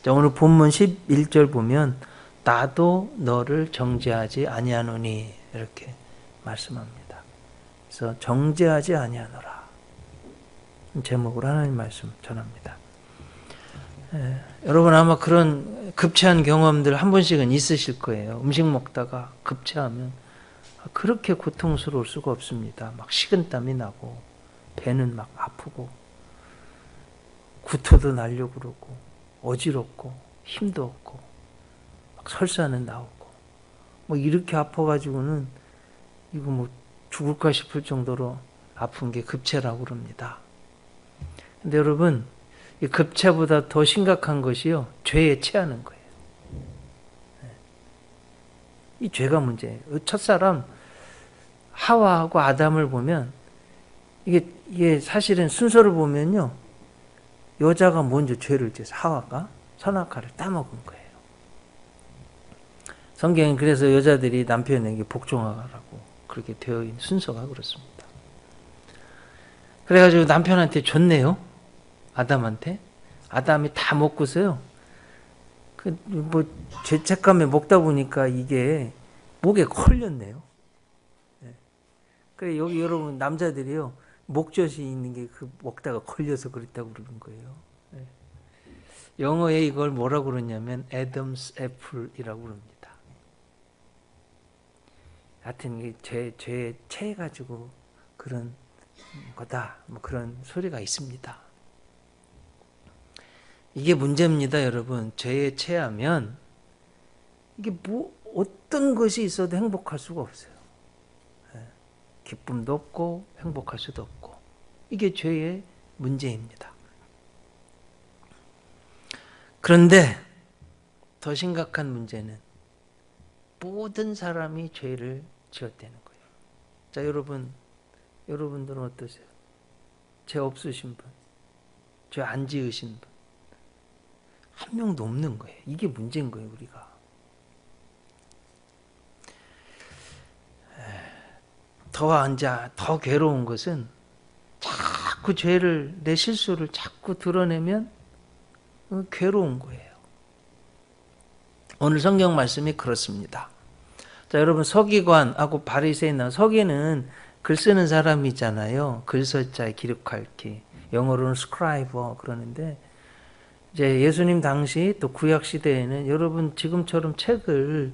자, 오늘 본문 11절 보면 나도 너를 정죄하지 아니하노니 이렇게 말씀합니다. 그래서 정죄하지 아니하노라 제목으로 하나님 말씀 전합니다. 여러분 아마 그런 급체한 경험들 한 번씩은 있으실 거예요. 음식 먹다가 급체하면 그렇게 고통스러울 수가 없습니다. 막 식은땀이 나고 배는 막 아프고 구토도 나려고 그러고 어지럽고 힘도 없고 막 설사는 나오고 뭐 이렇게 아파가지고는 이거 뭐 죽을까 싶을 정도로 아픈 게 급체라고 그럽니다. 근데 여러분 이 급체보다 더 심각한 것이요 죄에 체하는 거예요. 이 죄가 문제예요. 첫사람 하와하고 아담을 보면 이게 사실은 순서를 보면요 여자가 먼저 죄를 지어서 하와가 선악과를 따먹은 거예요. 성경은 그래서 여자들이 남편에게 복종하라고 그렇게 되어 있는 순서가 그렇습니다. 그래가지고 남편한테 줬네요. 아담한테. 아담이 다 먹고서요. 뭐 죄책감에 먹다 보니까 이게 목에 걸렸네요. 그래 여기 여러분 남자들이요 목젖이 있는 게 그 먹다가 걸려서 그랬다고 그러는 거예요. 영어에 이걸 뭐라고 그러냐면 애덤스 애플이라고 그럽니다. 하여튼 죄에 체해가지고 그런 거다 뭐 그런 소리가 있습니다. 이게 문제입니다, 여러분. 죄에 체하면 이게 뭐 어떤 것이 있어도 행복할 수가 없어요. 기쁨도 없고 행복할 수도 없고 이게 죄의 문제입니다. 그런데 더 심각한 문제는 모든 사람이 죄를 지었다는 거예요. 자, 여러분들은 어떠세요? 죄 없으신 분, 죄 안 지으신 분, 한 명도 없는 거예요. 이게 문제인 거예요, 우리가. 더 괴로운 것은 자꾸 내 실수를 자꾸 드러내면 괴로운 거예요. 오늘 성경 말씀이 그렇습니다. 자, 여러분 서기관하고 바리새인, 서기는 글 쓰는 사람이잖아요. 글서자에 기록할 기, 영어로는 스크라이버 그러는데 이제 예수님 당시 또 구약 시대에는 여러분 지금처럼 책을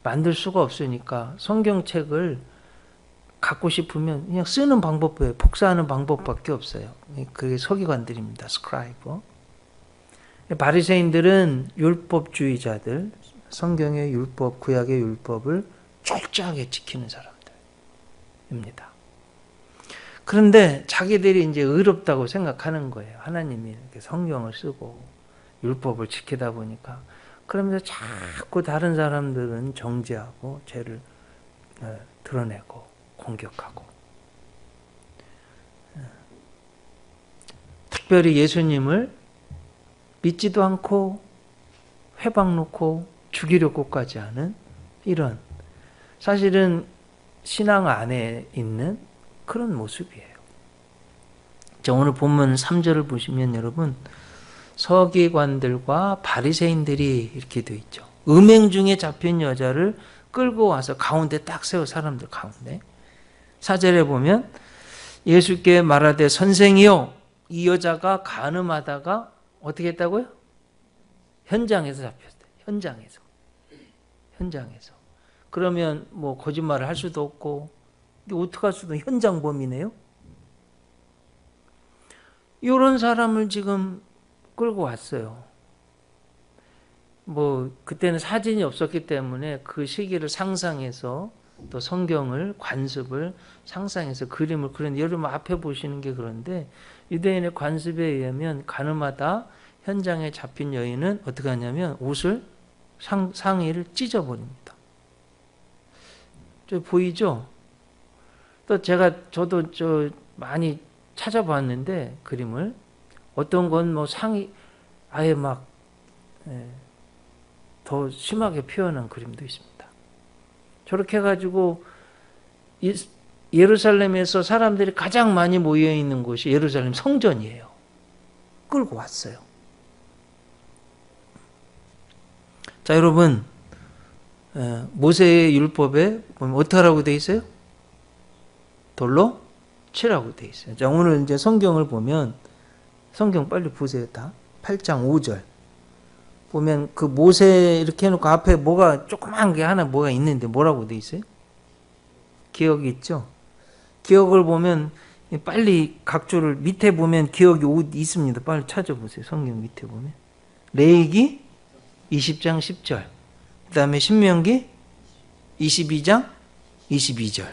만들 수가 없으니까 성경책을 갖고 싶으면 그냥 쓰는 방법이에요. 복사하는 방법밖에 없어요. 그게 서기관들입니다. 스크라이버. 바리새인들은 율법주의자들, 성경의 율법, 구약의 율법을 철저하게 지키는 사람들입니다. 그런데 자기들이 이제 의롭다고 생각하는 거예요. 하나님이 이렇게 성경을 쓰고 율법을 지키다 보니까. 그러면서 자꾸 다른 사람들은 정죄하고 죄를 드러내고 공격하고. 특별히 예수님을 믿지도 않고 회방 놓고 죽이려고까지 하는 이런 사실은 신앙 안에 있는 그런 모습이에요. 자, 오늘 본문 3절을 보시면 여러분 서기관들과 바리새인들이 이렇게 되어 있죠. 음행 중에 잡힌 여자를 끌고 와서 가운데 딱 세워 사람들 가운데 4절에 보면 예수께 말하되 선생이요 이 여자가 간음하다가 어떻게 했다고요? 현장에서 잡혔어요. 현장에서. 그러면 뭐 거짓말을 할 수도 없고 어떻게 할 수도 현장범이네요. 이런 사람을 지금 끌고 왔어요. 뭐 그때는 사진이 없었기 때문에 그 시기를 상상해서 또 성경을 관습을 상상해서 그림을 그렸는데 여러분 앞에 보시는 게 그런데 유대인의 관습에 의하면 간음하다 현장에 잡힌 여인은 어떻게 하냐면 옷을 상의를 찢어버립니다. 저 보이죠? 또 저도 많이 찾아봤는데 그림을 어떤 건 뭐 상의 아예 막 더 심하게 표현한 그림도 있습니다. 저렇게 해가지고 예루살렘에서 사람들이 가장 많이 모여 있는 곳이 예루살렘 성전이에요. 끌고 왔어요. 자, 여러분, 모세의 율법에 보면 어떻게 하라고 되어 있어요? 돌로 치라고 되어 있어요. 자, 오늘 이제 성경을 보면, 성경 빨리 보세요, 다. 8장 5절. 보면 그 모세 이렇게 해놓고 앞에 뭐가, 조그만 게 하나 뭐가 있는데 뭐라고 되어 있어요? 기억이 있죠? 기억을 보면, 빨리 각 줄을 밑에 보면 기억이 있습니다. 빨리 찾아보세요. 성경 밑에 보면. 레위기 20장 10절. 그 다음에 신명기 22장 22절.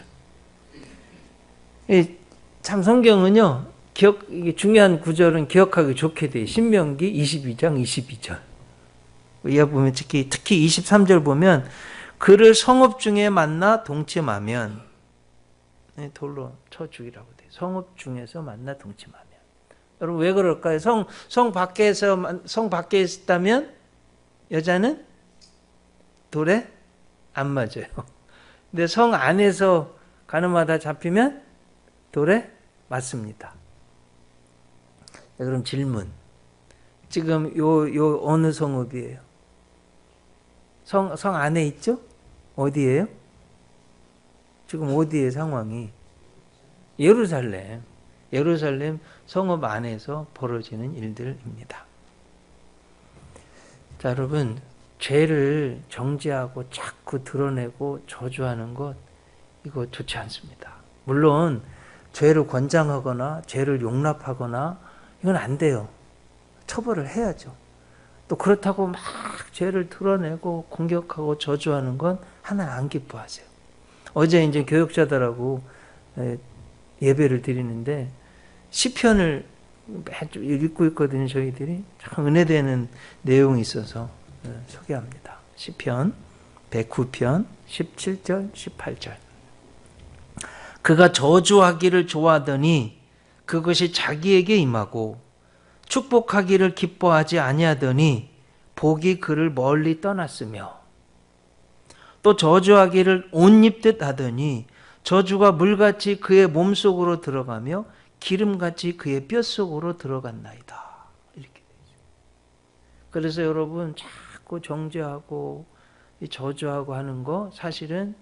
참 성경은요, 이게 중요한 구절은 기억하기 좋게 돼. 신명기 22장 22절. 이하 보면 특히 23절 보면 그를 성읍 중에 만나 동침하면 돌로 쳐 죽이라고 돼. 성읍 중에서 만나 동침하면. 여러분 왜 그럴까요? 성 밖에 있다면 여자는 돌에 안 맞아요. 근데 성 안에서 가늠하다 잡히면 돌에 맞습니다. 자, 그럼 질문. 지금 요 어느 성읍이에요? 성 안에 있죠? 어디예요? 지금 어디에 상황이? 예루살렘 성읍 안에서 벌어지는 일들입니다. 자, 여러분, 죄를 정죄하고 자꾸 드러내고 저주하는 것, 이거 좋지 않습니다. 물론 죄를 권장하거나 죄를 용납하거나 이건 안 돼요. 처벌을 해야죠. 또 그렇다고 막 죄를 드러내고 공격하고 저주하는 건 하나님 안 기뻐하세요. 어제 이제 교육자들하고 예배를 드리는데 시편을 매주 읽고 있거든요. 저희들이 참 은혜되는 내용이 있어서 소개합니다. 시편 109편 17절 18절. 그가 저주하기를 좋아하더니 그것이 자기에게 임하고 축복하기를 기뻐하지 아니하더니 복이 그를 멀리 떠났으며 또 저주하기를 옷 입듯 하더니 저주가 물같이 그의 몸속으로 들어가며 기름같이 그의 뼛속으로 들어갔나이다. 이렇게 되죠. 그래서 여러분 자꾸 정죄하고 저주하고 하는 거 사실은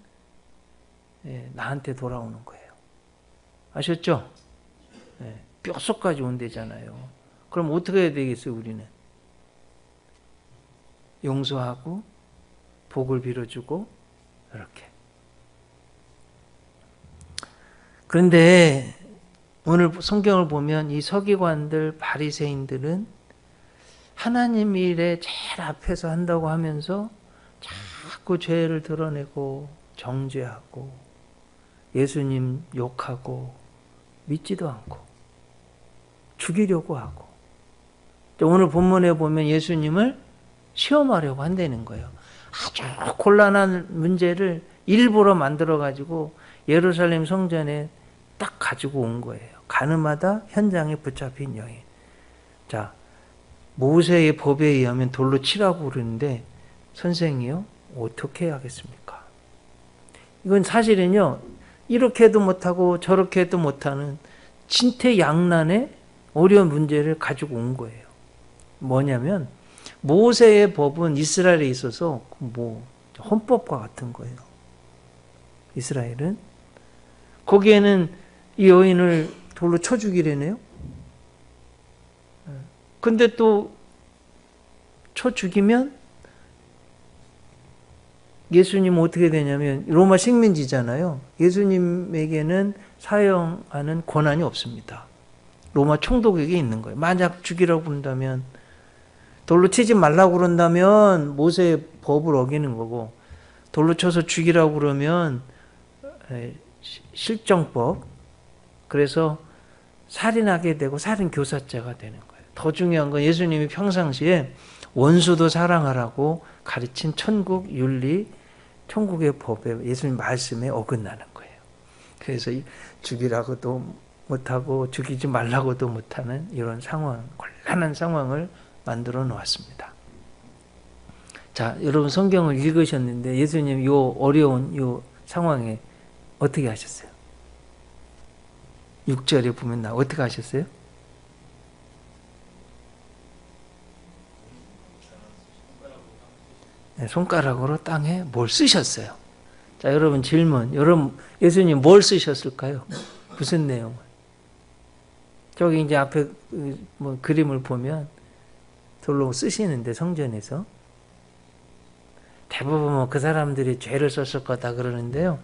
나한테 돌아오는 거예요. 아셨죠? 뼛속까지 온대잖아요. 그럼 어떻게 해야 되겠어요, 우리는? 용서하고 복을 빌어주고 이렇게. 그런데 오늘 성경을 보면 이 서기관들, 바리새인들은 하나님 일에 제일 앞에서 한다고 하면서 자꾸 죄를 드러내고 정죄하고 예수님 욕하고 믿지도 않고 죽이려고 하고 오늘 본문에 보면 예수님을 시험하려고 한다는 거예요. 아주 곤란한 문제를 일부러 만들어가지고 예루살렘 성전에 딱 가지고 온 거예요. 가늠하다 현장에 붙잡힌 여인. 자, 모세의 법에 의하면 돌로 치라고 그러는데 선생이요? 어떻게 하겠습니까? 이건 사실은요. 이렇게 해도 못하고 저렇게 해도 못하는 진퇴양난의 어려운 문제를 가지고 온 거예요. 뭐냐면 모세의 법은 이스라엘에 있어서 헌법과 같은 거예요. 이스라엘은 거기에는 이 여인을 돌로 쳐 죽이려네요. 근데 또 쳐 죽이면 예수님은 어떻게 되냐면 로마 식민지잖아요. 예수님에게는 사형하는 권한이 없습니다. 로마 총독에게 있는 거예요. 만약 죽이라고 그런다면 돌로 치지 말라고 그런다면 모세의 법을 어기는 거고 돌로 쳐서 죽이라고 그러면 실정법 그래서 살인하게 되고 살인교사죄가 되는 거예요. 더 중요한 건 예수님이 평상시에 원수도 사랑하라고 가르친 천국 윤리 천국의 법에 예수님 말씀에 어긋나는 거예요. 그래서 죽이라고도 못하고 죽이지 말라고도 못하는 이런 상황, 곤란한 상황을 만들어 놓았습니다. 자, 여러분 성경을 읽으셨는데 예수님 요 어려운 요 상황에 어떻게 하셨어요? 6절에 보면 어떻게 하셨어요? 손가락으로 땅에 뭘 쓰셨어요. 자, 여러분 질문. 여러분 예수님 뭘 쓰셨을까요? 무슨 내용을? 저기 이제 앞에 뭐 그림을 보면 돌로 쓰시는데 성전에서 대부분 그 사람들이 죄를 썼을 거다 그러는데요.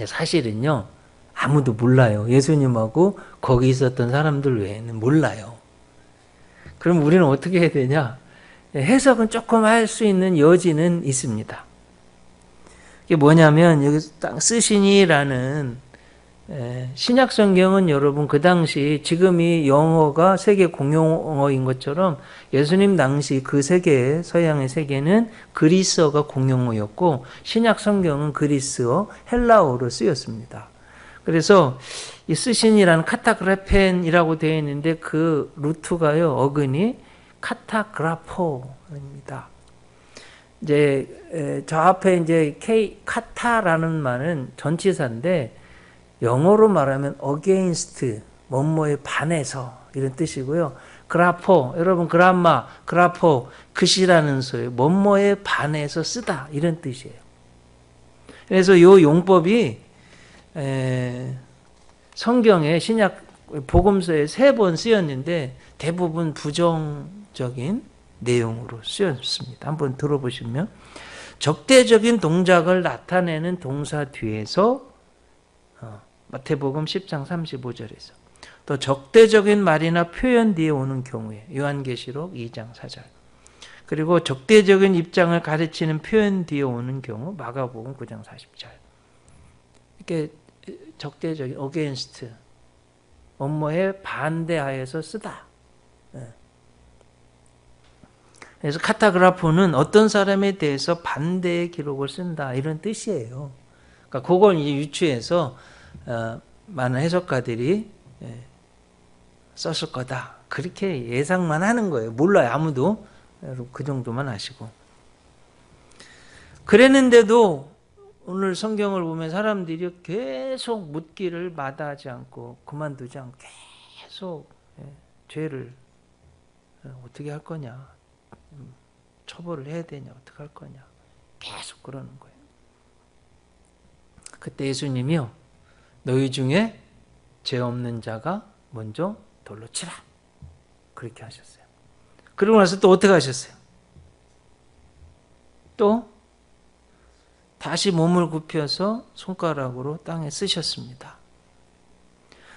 사실은요, 아무도 몰라요. 예수님하고 거기 있었던 사람들 외에는 몰라요. 그럼 우리는 어떻게 해야 되냐? 해석은 조금 할 수 있는 여지는 있습니다. 이게 뭐냐면 여기 딱 쓰시니라는 신약 성경은 여러분 그 당시 지금이 영어가 세계 공용어인 것처럼 예수님 당시 그 세계 서양의 세계는 그리스어가 공용어였고 신약 성경은 그리스어 헬라어로 쓰였습니다. 그래서 이 쓰신이라는 카타그라펜이라고 되어 있는데 그 루트가요 어근이 카타그라포입니다. 이제 저 앞에 이제 카타라는 말은 전치사인데 영어로 말하면 against, 뭐뭐에 반해서 이런 뜻이고요. 그라포, 여러분 그람마, 그라포, 글씨라는 소리, 뭐뭐에 반해서 쓰다 이런 뜻이에요. 그래서 이 용법이 성경의 신약 복음서에 3번 쓰였는데 대부분 부정적인 내용으로 쓰였습니다. 한번 들어보시면 적대적인 동작을 나타내는 동사 뒤에서 마태복음 10장 35절에서 또 적대적인 말이나 표현 뒤에 오는 경우에 요한계시록 2장 4절 그리고 적대적인 입장을 가르치는 표현 뒤에 오는 경우 마가복음 9장 40절 이렇게 적대적인 against 뭐뭐에 반대하여서 쓰다. 그래서 카타그라포는 어떤 사람에 대해서 반대의 기록을 쓴다 이런 뜻이에요. 그러니까 그걸 이제 유추해서 많은 해석가들이 썼을 거다. 그렇게 예상만 하는 거예요. 몰라요. 아무도. 여러분 그 정도만 아시고. 그랬는데도 오늘 성경을 보면 사람들이 계속 묻기를 마다하지 않고 그만두지 않고 계속 죄를 어떻게 할 거냐. 처벌을 해야 되냐. 어떻게 할 거냐. 계속 그러는 거예요. 그때 예수님이요. 너희 중에 죄 없는 자가 먼저 돌로 치라. 그렇게 하셨어요. 그러고 나서 또 어떻게 하셨어요? 또 다시 몸을 굽혀서 손가락으로 땅에 쓰셨습니다.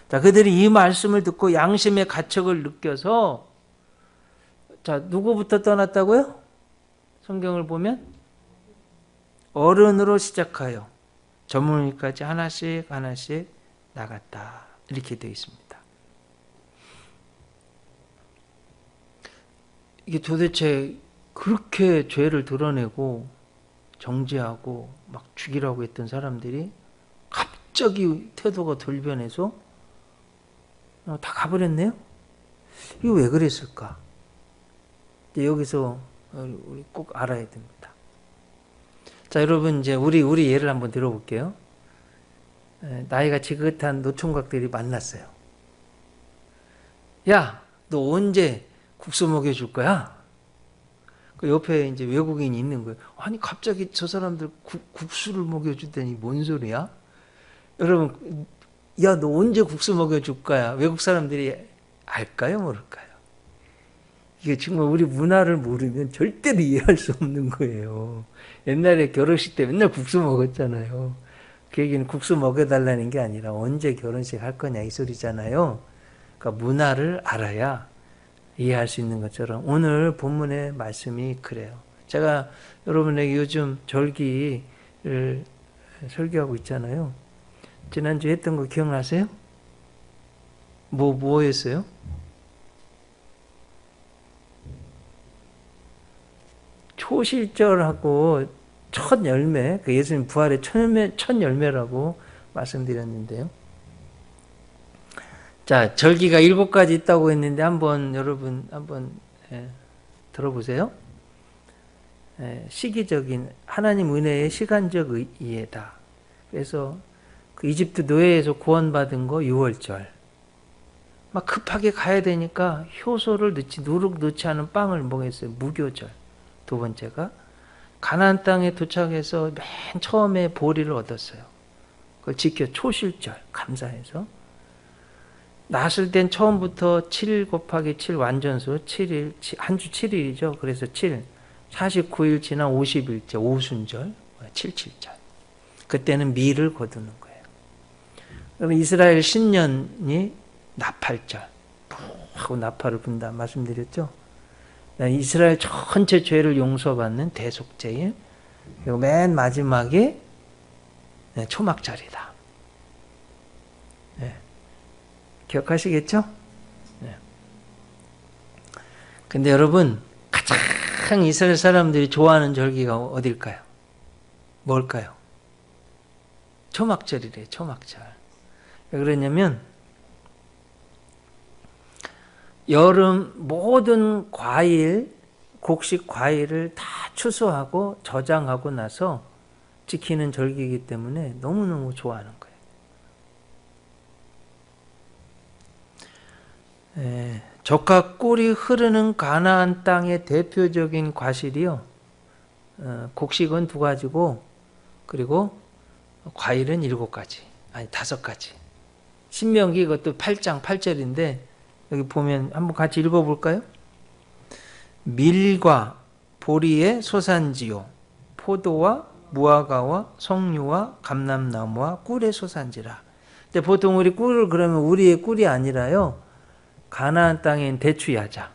자, 그들이 이 말씀을 듣고 양심의 가책을 느껴서 자, 누구부터 떠났다고요? 성경을 보면 어른으로 시작하여 젊은이까지 하나씩 하나씩 나갔다. 이렇게 되어 있습니다. 이게 도대체 그렇게 죄를 드러내고 정죄하고 막 죽이라고 했던 사람들이 갑자기 태도가 돌변해서 다 가버렸네요? 이거 왜 그랬을까? 여기서 우리 꼭 알아야 됩니다. 자, 여러분 이제 우리 예를 한번 들어볼게요. 나이가 지긋한 노총각들이 만났어요. 야, 너 언제 국수 먹여줄 거야? 그 옆에 이제 외국인이 있는 거예요. 아니 갑자기 저 사람들 국수를 먹여주다니 뭔 소리야? 여러분, 야, 너 언제 국수 먹여줄 거야? 외국 사람들이 알까요, 모를까요? 이게 정말 우리 문화를 모르면 절대로 이해할 수 없는 거예요. 옛날에 결혼식 때 맨날 국수 먹었잖아요. 그 얘기는 국수 먹여달라는 게 아니라 언제 결혼식 할 거냐 이 소리잖아요. 그러니까 문화를 알아야 이해할 수 있는 것처럼 오늘 본문의 말씀이 그래요. 제가 여러분에게 요즘 절기를 설교하고 있잖아요. 지난주에 했던 거 기억나세요? 뭐 했어요? 초실절하고 첫 열매, 그 예수님 부활의 첫 열매라고 말씀드렸는데요. 자, 절기가 7가지 있다고 했는데 여러분 한번 들어보세요. 시기적인 하나님 은혜의 시간적 이해다. 그래서 그 이집트 노예에서 구원받은 거 6월절. 막 급하게 가야 되니까 효소를 누룩 넣지 않은 빵을 먹였어요. 무교절. 두 번째가 가나안 땅에 도착해서 맨 처음에 보리를 얻었어요. 그걸 지켜 초실절 감사해서 낫을 땐 처음부터 7 곱하기 7 완전수 7일 한 주 7일이죠. 그래서 7 49일 지난 50일째 오순절 77절 그때는 밀을 거두는 거예요. 그럼 이스라엘 신년이 나팔절 하고 나팔을 분다 말씀드렸죠. 이스라엘 전체 죄를 용서받는 대속제일 그리고 맨 마지막에 초막절이다. 네. 기억하시겠죠? 네. 근데 여러분 가장 이스라엘 사람들이 좋아하는 절기가 어딜까요? 뭘까요? 초막절이래요. 초막절. 왜 그러냐면 여름 모든 과일, 곡식 과일을 다 추수하고 저장하고 나서 지키는 절기이기 때문에 너무너무 좋아하는 거예요. 젖과 꿀이 흐르는 가나안 땅의 대표적인 과실이요. 곡식은 2가지고 그리고 과일은 7가지, 아니 5가지. 신명기 이것도 8장 8절인데 여기 보면 한번 같이 읽어볼까요? 밀과 보리의 소산지요 포도와 무화과와 석류와 감람나무와 꿀의 소산지라. 근데 보통 우리 꿀을 그러면 우리의 꿀이 아니라요. 가나안 땅엔 대추야자.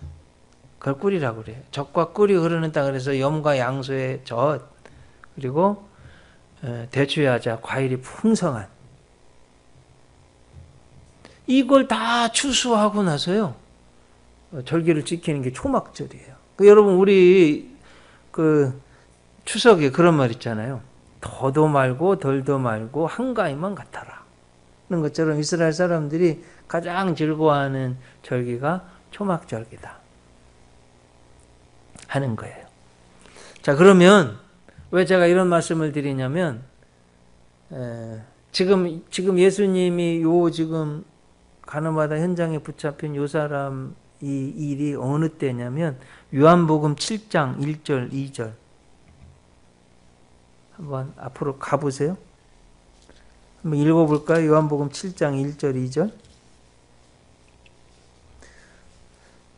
그걸 꿀이라고 그래요. 젖과 꿀이 흐르는 땅 그래서 염과 양소의 젖 그리고 대추야자 과일이 풍성한 이걸 다 추수하고 나서요. 절기를 지키는 게 초막절이에요. 여러분 우리 추석에 그런 말 있잖아요. 더도 말고 덜도 말고 한가위만 같아라. 그런 것처럼 이스라엘 사람들이 가장 즐거워하는 절기가 초막절기다. 하는 거예요. 자, 그러면 왜 제가 이런 말씀을 드리냐면 지금 예수님이 지금 가늠하다 현장에 붙잡힌 요 사람 이 일이 어느 때냐면 요한복음 7장 1절 2절 한번 앞으로 가보세요. 한번 읽어볼까요? 요한복음 7장 1절 2절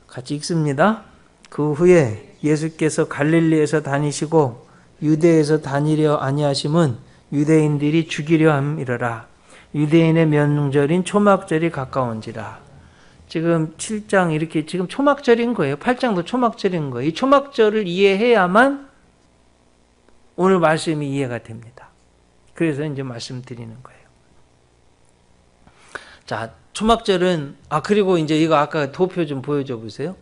같이 읽습니다. 그 후에 예수께서 갈릴리에서 다니시고 유대에서 다니려 아니하심은 유대인들이 죽이려 함이러라. 유대인의 명절인 초막절이 가까운지라. 지금 7장 이렇게 지금 초막절인 거예요. 8장도 초막절인 거예요. 이 초막절을 이해해야만 오늘 말씀이 이해가 됩니다. 그래서 이제 말씀드리는 거예요. 자, 초막절은 그리고 이제 이거 아까 도표 좀 보여줘 보세요.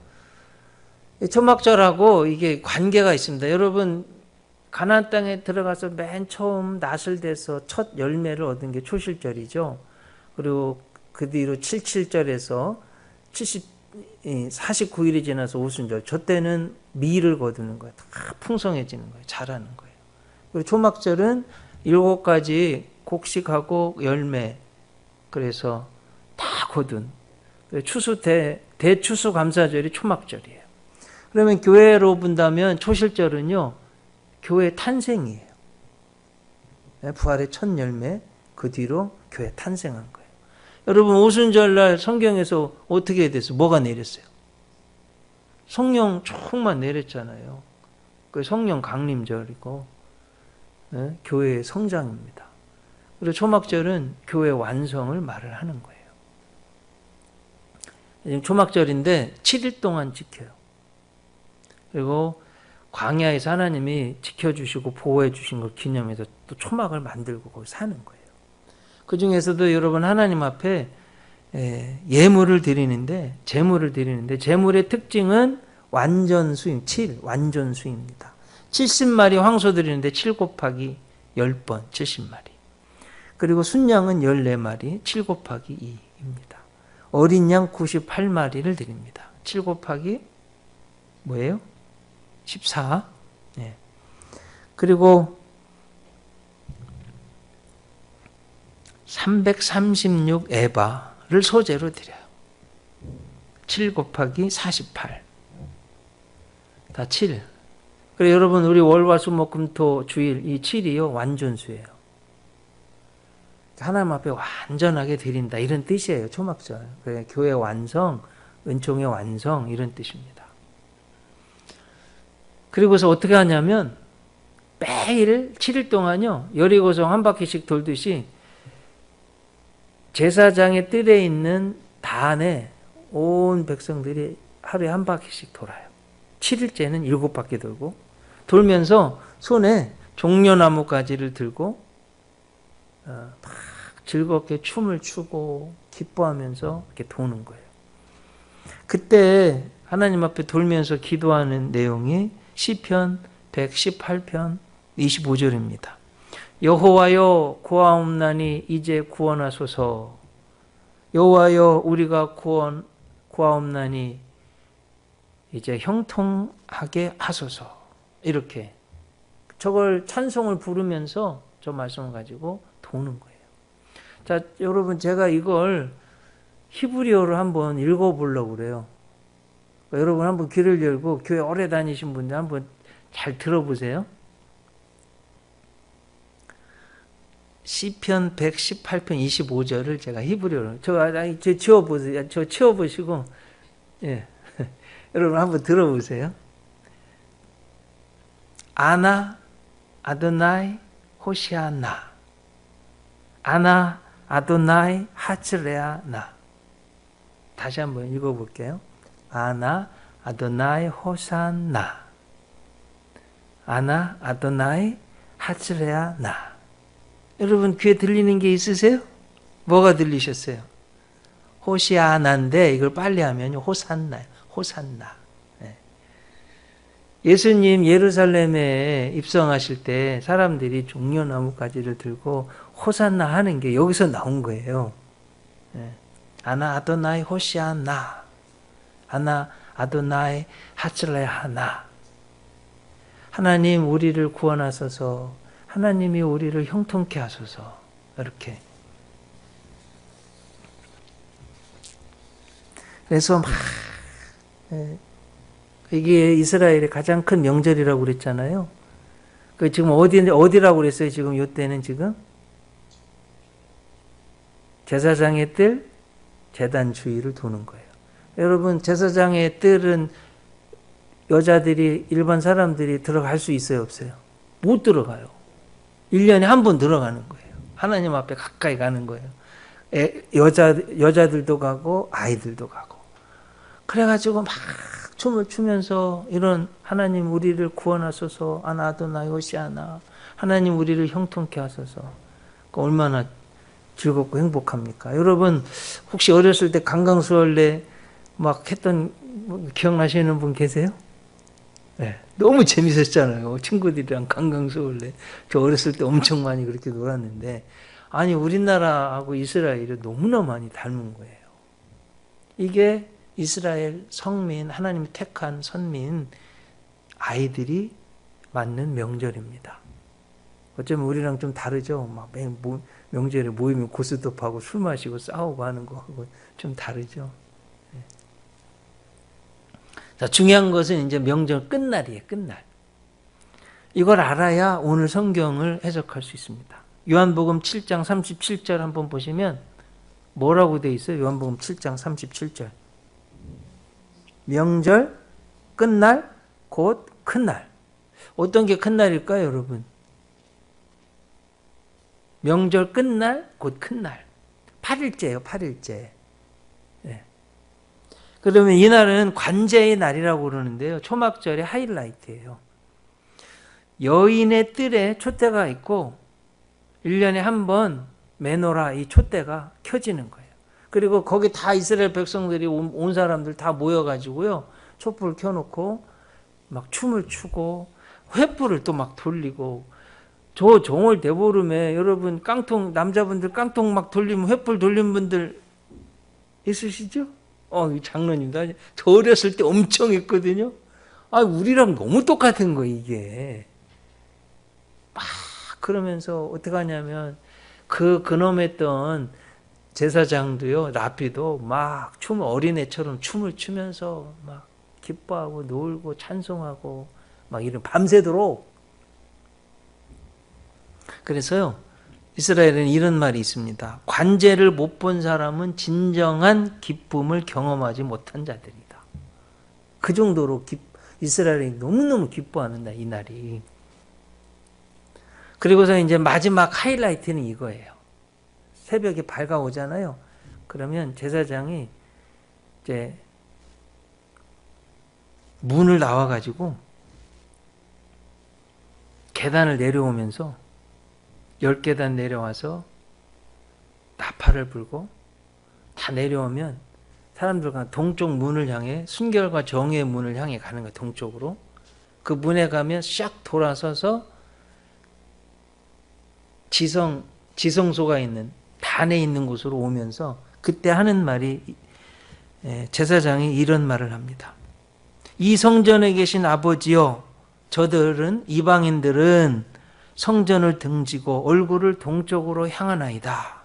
초막절하고 이게 관계가 있습니다. 여러분 가나안 땅에 들어가서 맨 처음 낫을 대서 첫 열매를 얻은 게 초실절이죠. 그리고 그 뒤로 77절에서 49일이 지나서 오순절. 저 때는 밀을 거두는 거예요. 다 풍성해지는 거예요. 자라는 거예요. 그리고 초막절은 7가지 곡식하고 열매. 그래서 다 거둔. 추수 대추수 감사절이 초막절이에요. 그러면 교회로 본다면 초실절은요. 교회 탄생이에요. 부활의 첫 열매, 그 뒤로 교회 탄생한 거예요. 여러분 오순절날 성경에서 어떻게 됐어요? 뭐가 내렸어요? 성령 조금만 내렸잖아요. 그 성령 강림절이고 교회의 성장입니다. 그리고 초막절은 교회 완성을 말을 하는 거예요. 지금 초막절인데 7일 동안 지켜요. 그리고 광야에서 하나님이 지켜주시고 보호해 주신 걸 기념해서 또 초막을 만들고 거기 사는 거예요. 그 중에서도 여러분 하나님 앞에 예물을 드리는데 제물을 드리는데 제물의 특징은 완전 수임, 7 완전 수입니다. 70마리 황소 드리는데 7 곱하기 10번 70마리. 그리고 순양은 14마리 7 곱하기 2입니다. 어린 양 98마리를 드립니다. 7 곱하기 뭐예요? 14. 네. 그리고 336 에바를 소재로 드려요. 7 곱하기 48. 다 7. 그래 여러분 우리 월화수목금토 주일 이 7이요 완전수예요. 하나님 앞에 완전하게 드린다 이런 뜻이에요. 초막절. 그래 교회 완성, 은총의 완성 이런 뜻입니다. 그리고서 어떻게 하냐면 매일 7일 동안요 여리고성 한 바퀴씩 돌듯이 제사장의 뜰에 있는 단에 온 백성들이 하루에 한 바퀴씩 돌아요. 7일째는 7바퀴 돌고 돌면서 손에 종려나무 가지를 들고 막 즐겁게 춤을 추고 기뻐하면서 이렇게 도는 거예요. 그때 하나님 앞에 돌면서 기도하는 내용이 시편 118편 25절입니다. 여호와여 구하옵나니 이제 구원하소서. 여호와여 우리가 구하옵나니 이제 형통하게 하소서. 이렇게 저걸 찬송을 부르면서 저 말씀을 가지고 도는 거예요. 자, 여러분 제가 이걸 히브리어로 한번 읽어보려고 그래요. 그러니까 여러분 한번 귀를 열고 교회 오래 다니신 분들 한번 잘 들어보세요. 시편 118편 25절을 제가 히브리어로 저 지워보세요. 저 치워보시고 예. 여러분 한번 들어보세요. 아나 아도나이 호시아나 아나 아도나이 하츠레아나. 다시 한번 읽어볼게요. 아나 아도나이 호산나 아나 아도나이 하츠레아나. 여러분 귀에 들리는 게 있으세요? 뭐가 들리셨어요? 호시아나인데 이걸 빨리 하면 호산나요. 호산나. 예수님 예루살렘에 입성하실 때 사람들이 종려나무 가지를 들고 호산나 하는 게 여기서 나온 거예요. 아나 아도나이 호시아나 아나 아도나이 하츠레아나. 하나님 우리를 구원하소서. 하나님이 우리를 형통케 하소서. 이렇게. 그래서 막 이게 이스라엘의 가장 큰 명절이라고 그랬잖아요. 그 지금 어디라고 그랬어요? 지금 이때는 지금 제사장의 뜰 제단 주위를 도는 거예요. 여러분 제사장의 뜰은 여자들이 일반 사람들이 들어갈 수 있어요, 없어요? 못 들어가요. 1년에 한 번 들어가는 거예요. 하나님 앞에 가까이 가는 거예요. 여자들도 가고 아이들도 가고. 그래가지고 막 춤을 추면서 이런 하나님 우리를 구원하소서 아나 아도나이 호시아나 하나님 우리를 형통케 하소서. 얼마나 즐겁고 행복합니까? 여러분 혹시 어렸을 때 강강수월래 막 했던 기억나시는 분 계세요? 네, 너무 재밌었잖아요. 친구들이랑 강강수월래. 저 어렸을 때 엄청 많이 그렇게 놀았는데 아니 우리나라하고 이스라엘이 너무나 많이 닮은 거예요. 이게 이스라엘 성민, 하나님이 택한 선민 아이들이 맞는 명절입니다. 어쩌면 우리랑 좀 다르죠. 막 명절에 모이면 고스톱하고 술 마시고 싸우고 하는 거하고 좀 다르죠. 자, 중요한 것은 이제 명절 끝날이에요. 끝날. 이걸 알아야 오늘 성경을 해석할 수 있습니다. 요한복음 7장 37절 한번 보시면 뭐라고 돼 있어요? 요한복음 7장 37절. 명절, 끝날, 곧 큰날. 어떤 게 큰날일까요, 여러분? 명절 끝날, 곧 큰날. 8일째예요, 8일째. 네. 그러면 이날은 관제의 날이라고 그러는데요. 초막절의 하이라이트예요. 여인의 뜰에 촛대가 있고 1년에 한 번 메노라 이 촛대가 켜지는 거예요. 그리고 거기 다 이스라엘 백성들이 온 사람들 다 모여가지고요. 촛불을 켜놓고 막 춤을 추고 횃불을 또 막 돌리고 저 정월 대보름에 여러분 깡통 남자분들 깡통 막 돌리면 횃불 돌리는 분들 있으시죠? 이 장로님도 저 어렸을 때 엄청 했거든요. 우리랑 너무 똑같은 거 이게. 막 그러면서 어떻게 하냐면 그놈했던 제사장도요, 랍비도 막 어린애처럼 춤을 추면서 막 기뻐하고 놀고 찬송하고 막 이런 밤새도록. 그래서요, 이스라엘에는 이런 말이 있습니다. 관제를 못 본 사람은 진정한 기쁨을 경험하지 못한 자들이다. 그 정도로 이스라엘이 너무너무 기뻐하는다, 이 날이. 그리고서 이제 마지막 하이라이트는 이거예요. 새벽에 밝아오잖아요. 그러면 제사장이 이제 문을 나와가지고 계단을 내려오면서 10계단 내려와서 나팔을 불고 다 내려오면 사람들과 동쪽 문을 향해, 순결과 정의의 문을 향해 가는 거예요. 동쪽으로. 그 문에 가면 샥 돌아서서 지성소가 있는 단에 있는 곳으로 오면서 그때 하는 말이, 제사장이 이런 말을 합니다. 이 성전에 계신 아버지여, 저들은, 이방인들은 성전을 등지고 얼굴을 동쪽으로 향하나이다.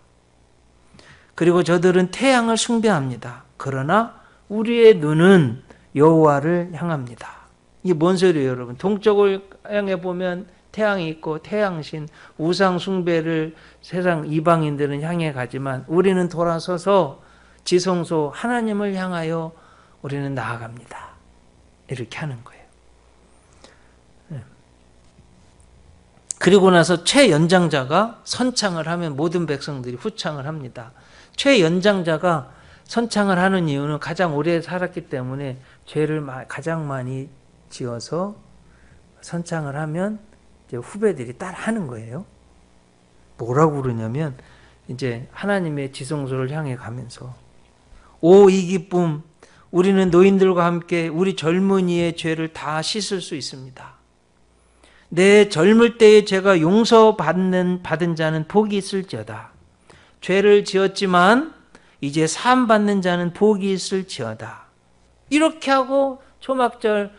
그리고 저들은 태양을 숭배합니다. 그러나 우리의 눈은 여호와를 향합니다. 이게 뭔 소리예요, 여러분? 동쪽을 향해 보면 태양이 있고 태양신, 우상 숭배를 세상 이방인들은 향해 가지만 우리는 돌아서서 지성소 하나님을 향하여 우리는 나아갑니다. 이렇게 하는 거예요. 그리고 나서 최연장자가 선창을 하면 모든 백성들이 후창을 합니다. 최연장자가 선창을 하는 이유는 가장 오래 살았기 때문에 죄를 가장 많이 지어서 선창을 하면 이제 후배들이 따라 하는 거예요. 뭐라고 그러냐면 이제 하나님의 지성소를 향해 가면서 오 이 기쁨, 우리는 노인들과 함께 우리 젊은이의 죄를 다 씻을 수 있습니다. 내 젊을 때의 죄가 용서받은 자는 복이 있을지어다. 죄를 지었지만 이제 사함받는 자는 복이 있을지어다. 이렇게 하고 초막절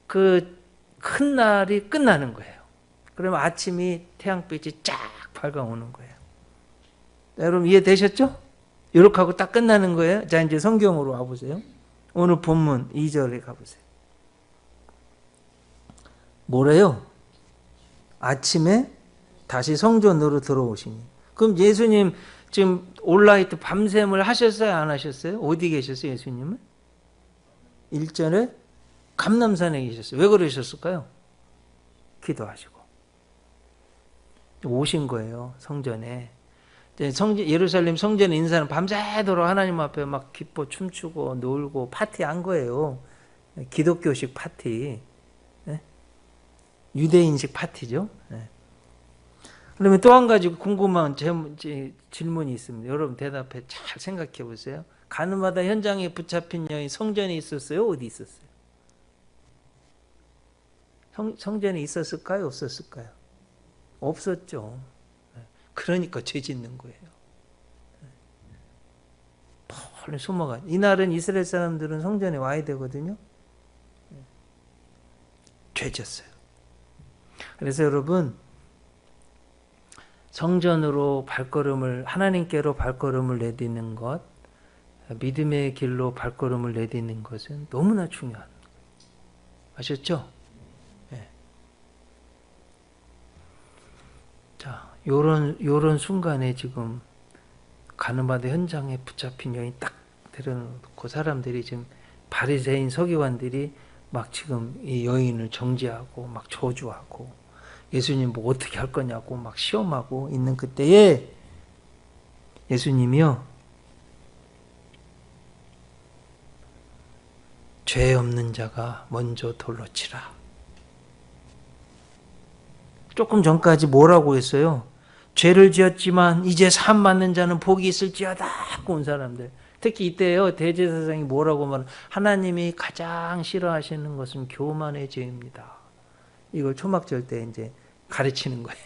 그 큰 날이 끝나는 거예요. 그러면 아침이 태양빛이 쫙 밝아오는 거예요. 여러분 이해되셨죠? 이렇게 하고 딱 끝나는 거예요. 자, 이제 성경으로 와보세요. 오늘 본문 2절에 가보세요. 뭐래요? 아침에 다시 성전으로 들어오시니. 그럼 예수님 지금 올라이트 밤샘을 하셨어요? 안 하셨어요? 어디 계셨어요, 예수님은? 1절에 감람산에 계셨어요. 왜 그러셨을까요? 기도하시고. 오신 거예요, 성전에. 예루살렘 성전에 있는 사람 밤새도록 하나님 앞에 막 기뻐 춤추고 놀고 파티한 거예요. 기독교식 파티. 유대인식 파티죠. 그러면 또 한 가지 궁금한 질문이 있습니다. 여러분 대답해 잘 생각해 보세요. 가늠하다 현장에 붙잡힌 여인 성전에 있었어요? 어디 있었어요? 성전에 있었을까요? 없었을까요? 없었죠. 그러니까 죄 짓는 거예요. 벌 숨어가. 이날은 이스라엘 사람들은 성전에 와야 되거든요. 죄 짓어요. 그래서 여러분 성전으로 발걸음을, 하나님께로 발걸음을 내딛는 것, 믿음의 길로 발걸음을 내딛는 것은 너무나 중요한 거예요. 아셨죠? 네. 자, 요런 순간에 지금 가늠하다 현장에 붙잡힌 여인 딱 데려놓고 사람들이 지금 바리새인 서기관들이 막 지금 이 여인을 정죄하고 막 저주하고 예수님 뭐 어떻게 할 거냐고 막 시험하고 있는 그때에 예수님이요, 죄 없는 자가 먼저 돌로 치라. 조금 전까지 뭐라고 했어요? 죄를 지었지만 이제 사함 받는 자는 복이 있을지어다 하고 온 사람들. 특히 이때요, 대제사장이 뭐라고 말하면 하나님이 가장 싫어하시는 것은 교만의 죄입니다. 이걸 초막절 때 이제 가르치는 거예요.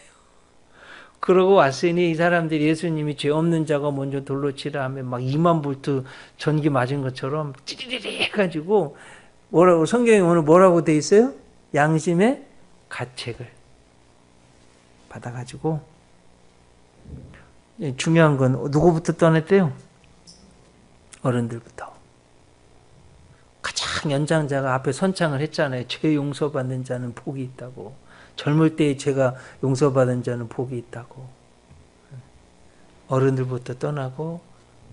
그러고 왔으니 이 사람들이 예수님이 죄 없는 자가 먼저 돌로 치라 하면 막 2만 볼트 전기 맞은 것처럼 찌리리리 해가지고 뭐라고, 성경에 오늘 뭐라고 돼 있어요? 양심의 가책을 받아가지고. 중요한 건 누구부터 떠났대요? 어른들부터. 가장 딱 연장자가 앞에 선창을 했잖아요. 죄 용서받는 자는 복이 있다고. 젊을 때의 죄가 용서받은 자는 복이 있다고. 어른들부터 떠나고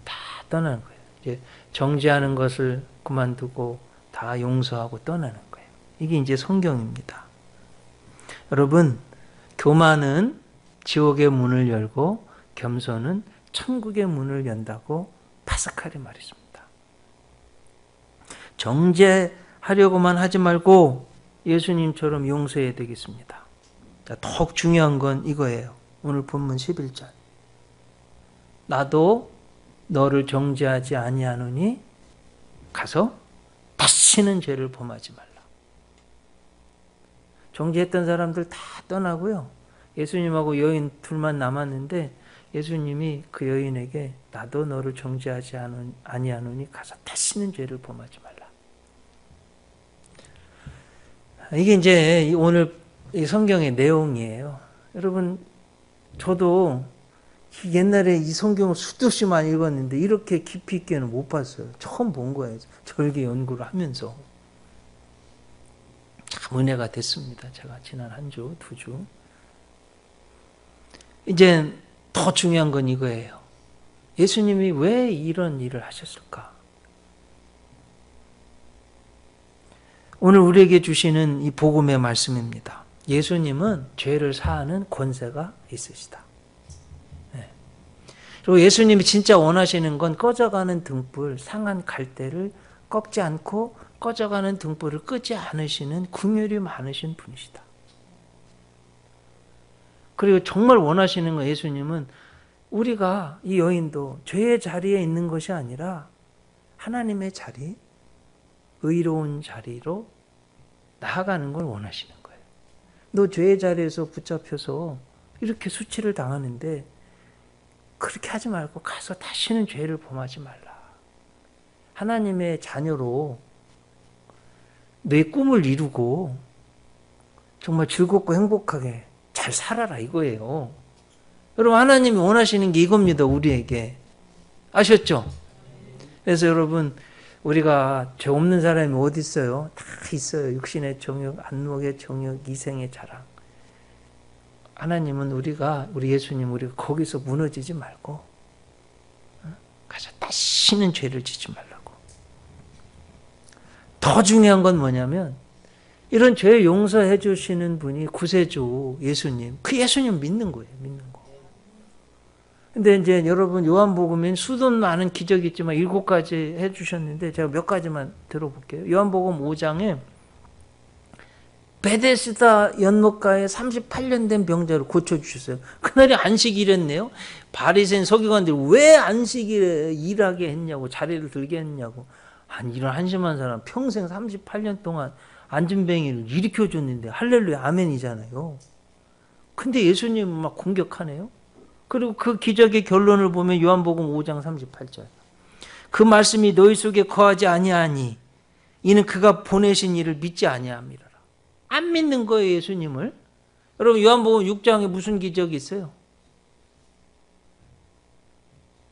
다 떠나는 거예요. 이제 정죄하는 것을 그만두고 다 용서하고 떠나는 거예요. 이게 이제 성경입니다. 여러분, 교만은 지옥의 문을 열고 겸손은 천국의 문을 연다고 파스칼이 말했습니다. 정죄하려고만 하지 말고 예수님처럼 용서해야 되겠습니다. 더욱 중요한 건 이거예요. 오늘 본문 11절. 나도 너를 정죄하지 아니하노니 가서 다시는 죄를 범하지 말라. 정죄했던 사람들 다 떠나고요. 예수님하고 여인 둘만 남았는데 예수님이 그 여인에게 나도 너를 정죄하지 아니하노니 가서 다시는 죄를 범하지 말라. 이게 이제 오늘 이 성경의 내용이에요. 여러분, 저도 옛날에 이 성경을 수도 없이 많이 읽었는데 이렇게 깊이 있게는 못 봤어요. 처음 본 거예요. 절개 연구를 하면서. 참 은혜가 됐습니다. 제가 지난 한 주, 두 주. 이제 더 중요한 건 이거예요. 예수님이 왜 이런 일을 하셨을까? 오늘 우리에게 주시는 이 복음의 말씀입니다. 예수님은 죄를 사하는 권세가 있으시다. 네. 그리고 예수님이 진짜 원하시는 건 꺼져가는 등불, 상한 갈대를 꺾지 않고 꺼져가는 등불을 끄지 않으시는 긍휼이 많으신 분이시다. 그리고 정말 원하시는 건 예수님은 우리가 이 여인도 죄의 자리에 있는 것이 아니라 하나님의 자리, 의로운 자리로 나아가는 걸 원하시는 거예요. 너 죄의 자리에서 붙잡혀서 이렇게 수치를 당하는데 그렇게 하지 말고 가서 다시는 죄를 범하지 말라. 하나님의 자녀로 내 꿈을 이루고 정말 즐겁고 행복하게 잘 살아라 이거예요. 여러분, 하나님이 원하시는 게 이겁니다. 우리에게. 아셨죠? 그래서 여러분, 우리가 죄 없는 사람이 어디 있어요? 다 있어요. 육신의 정욕, 안목의 정욕, 이생의 자랑. 하나님은 우리 예수님 우리가 거기서 무너지지 말고 가서 다시는 죄를 짓지 말라고. 더 중요한 건 뭐냐면 이런 죄 용서해 주시는 분이 구세주 예수님, 그 예수님 믿는 거예요. 믿는 거. 근데 이제 여러분, 요한복음엔 수도 많은 기적이 있지만 7가지 해 주셨는데 제가 몇 가지만 들어볼게요. 요한복음 5장에 베데스다 연못가에 38년 된 병자를 고쳐주셨어요. 그날이 안식일이었네요. 바리새인 서기관들이 왜 안식일에 일하게 했냐고, 자리를 들게 했냐고. 아니, 이런 한심한 사람 평생 38년 동안 안진뱅이를 일으켜줬는데 할렐루야 아멘이잖아요. 근데 예수님은 막 공격하네요. 그리고 그 기적의 결론을 보면 요한복음 5장 38절. 그 말씀이 너희 속에 거하지 아니하니 이는 그가 보내신 이를 믿지 아니함이라. 안 믿는 거예요, 예수님을. 여러분, 요한복음 6장에 무슨 기적이 있어요?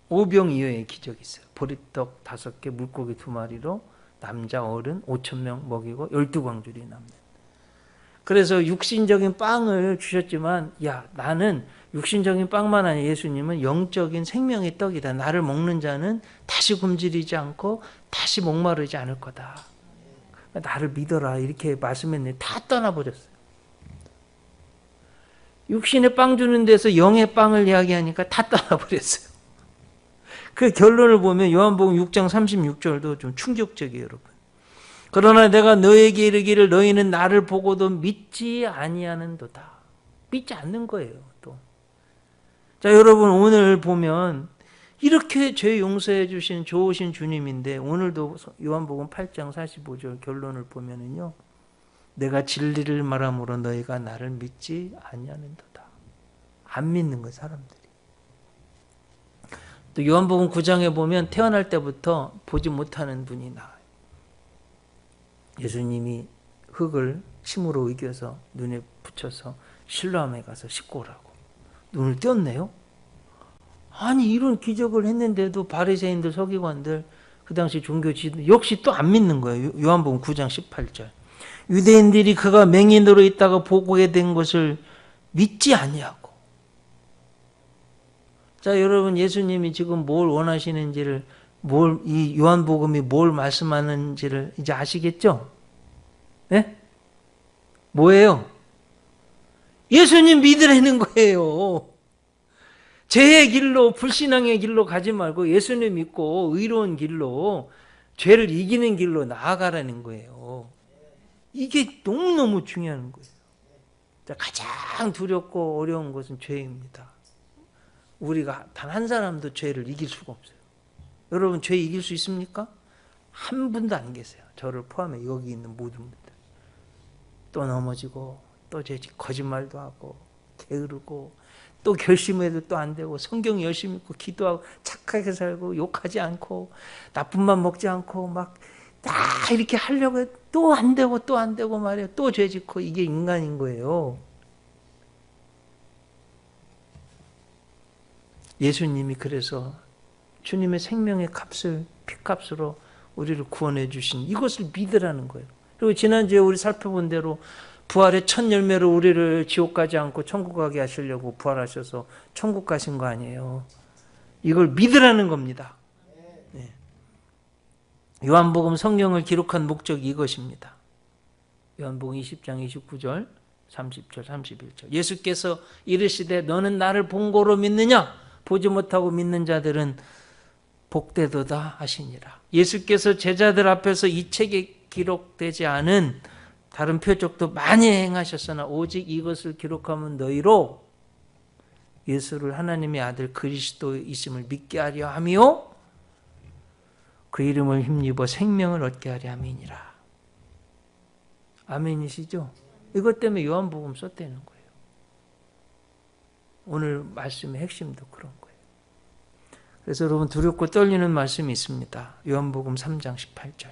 오병이어의 기적이 있어요. 보리떡 5개, 물고기 2마리로 남자 어른 5,000명 먹이고 12광줄이 남는. 그래서 육신적인 빵을 주셨지만, 야, 나는 육신적인 빵만 아니라 예수님은 영적인 생명의 떡이다. 나를 먹는 자는 다시 굶주리지 않고 다시 목마르지 않을 거다. 나를 믿어라. 이렇게 말씀했는데 다 떠나버렸어요. 육신의 빵 주는 데서 영의 빵을 이야기하니까 다 떠나버렸어요. 그 결론을 보면 요한복음 6장 36절도 좀 충격적이에요, 여러분. 그러나 내가 너에게 이르기를 너희는 나를 보고도 믿지 아니하는도다. 믿지 않는 거예요, 또. 자, 여러분, 오늘 보면 이렇게 죄 용서해 주신 좋으신 주님인데 오늘도 요한복음 8장 45절 결론을 보면은요. 내가 진리를 말함으로 너희가 나를 믿지 아니하는도다. 안 믿는 거예요, 사람들이. 또 요한복음 9장에 보면 태어날 때부터 보지 못하는 분이 나와요. 예수님이 흙을 침으로 이겨서 눈에 붙여서 실로암에 가서 씻고 오라고. 눈을 띄었네요. 아니, 이런 기적을 했는데도 바리새인들, 서기관들 그 당시 종교 지도 역시 또 안 믿는 거예요. 요한복음 9장 18절. 유대인들이 그가 맹인으로 있다가 보게 된 것을 믿지 아니하고. 자, 여러분, 예수님이 지금 뭘 원하시는지를, 이 요한복음이 뭘 말씀하는지를 이제 아시겠죠? 네? 뭐예요? 예수님 믿으라는 거예요. 죄의 길로, 불신앙의 길로 가지 말고 예수님 믿고 의로운 길로, 죄를 이기는 길로 나아가라는 거예요. 이게 너무너무 중요한 거예요. 가장 두렵고 어려운 것은 죄입니다. 우리가 단 한 사람도 죄를 이길 수가 없어요. 여러분, 죄 이길 수 있습니까? 한 분도 안 계세요. 저를 포함해 여기 있는 모든 분들. 또 넘어지고, 또 거짓말도 하고, 게으르고, 또 결심해도 또 안 되고, 성경 열심히 읽고, 기도하고, 착하게 살고, 욕하지 않고, 나쁜 맘 먹지 않고, 막 다 이렇게 하려고 해도 또 안 되고, 또 안 되고 말이에요. 또 죄 짓고, 이게 인간인 거예요. 예수님이 그래서 주님의 생명의 값을, 피값으로 우리를 구원해 주신 이것을 믿으라는 거예요. 그리고 지난주에 우리 살펴본 대로 부활의 첫 열매로 우리를 지옥 가지 않고 천국 가게 하시려고 부활하셔서 천국 가신 거 아니에요. 이걸 믿으라는 겁니다. 네. 요한복음 성경을 기록한 목적이 이것입니다. 요한복음 20장 29절 30절 31절. 예수께서 이르시되 너는 나를 본고로 믿느냐? 보지 못하고 믿는 자들은 복되도다 하시니라. 예수께서 제자들 앞에서 이 책에 기록되지 않은 다른 표적도 많이 행하셨으나 오직 이것을 기록하면 너희로 예수를 하나님의 아들 그리스도이심을 믿게 하려 하며 그 이름을 힘입어 생명을 얻게 하려 함이니라. 아멘이시죠? 이것 때문에 요한복음 썼다는 거예요. 오늘 말씀의 핵심도 그런 거예요. 그래서 여러분, 두렵고 떨리는 말씀이 있습니다. 요한복음 3장 18절.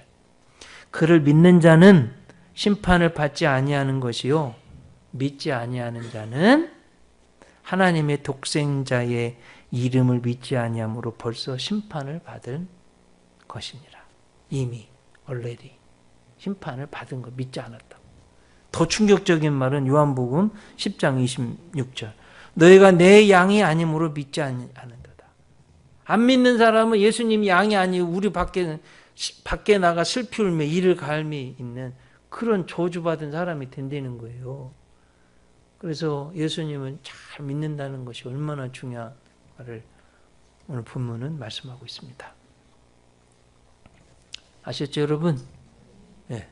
그를 믿는 자는 심판을 받지 아니하는 것이요 믿지 아니하는 자는 하나님의 독생자의 이름을 믿지 아니함으로 벌써 심판을 받은 것이니라. 이미 already 심판을 받은 거, 믿지 않았다고. 더 충격적인 말은 요한복음 10장 26절. 너희가 내 양이 아니므로 믿지 않는도다. 안 믿는 사람은 예수님이 양이 아니고 우리 밖에 나가 슬피 울며 이를 갈미 있는 그런 저주받은 사람이 된다는 거예요. 그래서 예수님은 잘 믿는다는 것이 얼마나 중요한가를 오늘 본문은 말씀하고 있습니다. 아셨죠, 여러분? 네.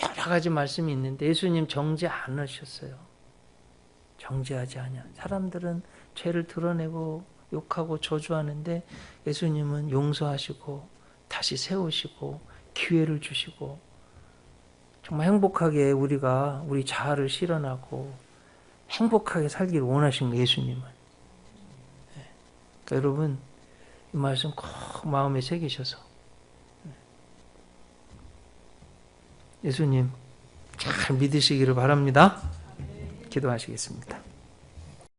여러 가지 말씀이 있는데 예수님 정죄 안 하셨어요. 정죄하지 않냐. 사람들은 죄를 드러내고 욕하고 저주하는데 예수님은 용서하시고 다시 세우시고 기회를 주시고 정말 행복하게 우리가 우리 자아를 실현하고 행복하게 살기를 원하신 거예요, 예수님은. 그러니까 여러분, 이 말씀 꼭 마음에 새기셔서 예수님 잘 믿으시기를 바랍니다. 기도하시겠습니다.